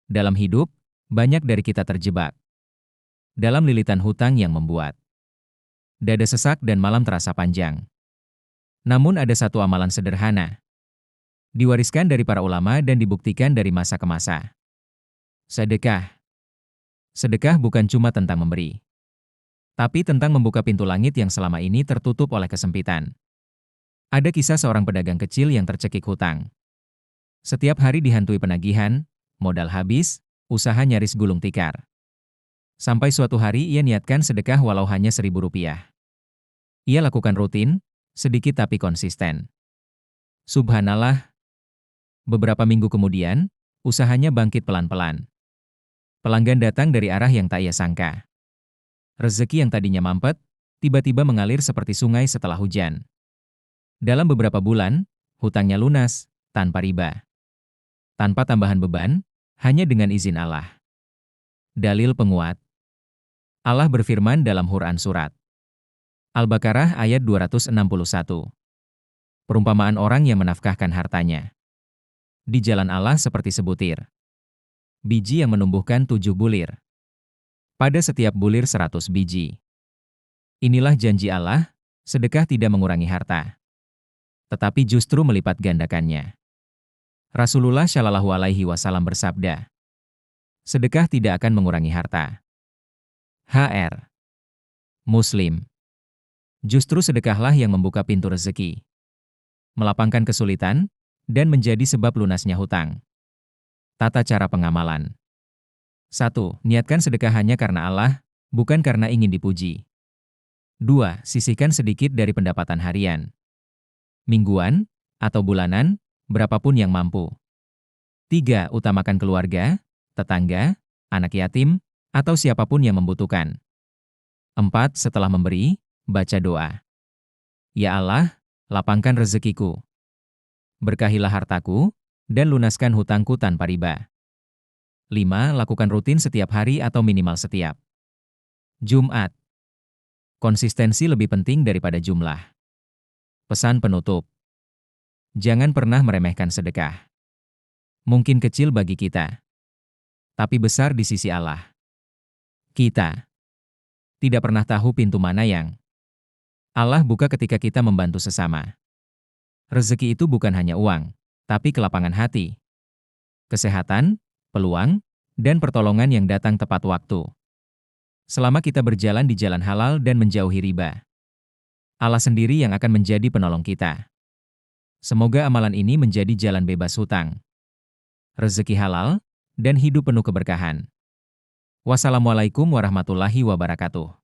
Dalam hidup, banyak dari kita terjebak dalam lilitan hutang yang membuat dada sesak dan malam terasa panjang. Namun ada satu amalan sederhana, diwariskan dari para ulama dan dibuktikan dari masa ke masa. Sedekah. Sedekah bukan cuma tentang memberi, tapi tentang membuka pintu langit yang selama ini tertutup oleh kesempitan. Ada kisah seorang pedagang kecil yang tercekik hutang. Setiap hari dihantui penagihan, modal habis, usaha nyaris gulung tikar. Sampai suatu hari ia niatkan sedekah walau hanya Rp1.000. Ia lakukan rutin, sedikit tapi konsisten. Subhanallah, beberapa minggu kemudian, usahanya bangkit pelan-pelan. Pelanggan datang dari arah yang tak ia sangka. Rezeki yang tadinya mampet, tiba-tiba mengalir seperti sungai setelah hujan. Dalam beberapa bulan, hutangnya lunas, tanpa riba. Tanpa tambahan beban, hanya dengan izin Allah. Dalil penguat. Allah berfirman dalam Quran Surat Al-Baqarah ayat 261. Perumpamaan orang yang menafkahkan hartanya di jalan Allah seperti sebutir biji yang menumbuhkan 7 bulir. Pada setiap bulir 100 biji. Inilah janji Allah, sedekah tidak mengurangi harta, tetapi justru melipat gandakannya. Rasulullah Shallallahu Alaihi Wasallam bersabda, sedekah tidak akan mengurangi harta. HR. Muslim. Justru sedekahlah yang membuka pintu rezeki, melapangkan kesulitan, dan menjadi sebab lunasnya hutang. Tata cara pengamalan. 1. Niatkan sedekah hanya karena Allah, bukan karena ingin dipuji. 2. Sisihkan sedikit dari pendapatan harian, mingguan, atau bulanan, berapapun yang mampu. 3. Utamakan keluarga, tetangga, anak yatim, atau siapapun yang membutuhkan. 4. Setelah memberi, baca doa. Ya Allah, lapangkan rezekiku, berkahilah hartaku, dan lunaskan hutangku tanpa riba. 5. Lakukan rutin setiap hari atau minimal setiap Jumat. Konsistensi lebih penting daripada jumlah. Pesan penutup. Jangan pernah meremehkan sedekah. Mungkin kecil bagi kita, tapi besar di sisi Allah. Kita tidak pernah tahu pintu mana yang Allah buka ketika kita membantu sesama. Rezeki itu bukan hanya uang, tapi kelapangan hati, kesehatan, peluang, dan pertolongan yang datang tepat waktu. Selama kita berjalan di jalan halal dan menjauhi riba, Allah sendiri yang akan menjadi penolong kita. Semoga amalan ini menjadi jalan bebas hutang, rezeki halal, dan hidup penuh keberkahan. Wassalamualaikum warahmatullahi wabarakatuh.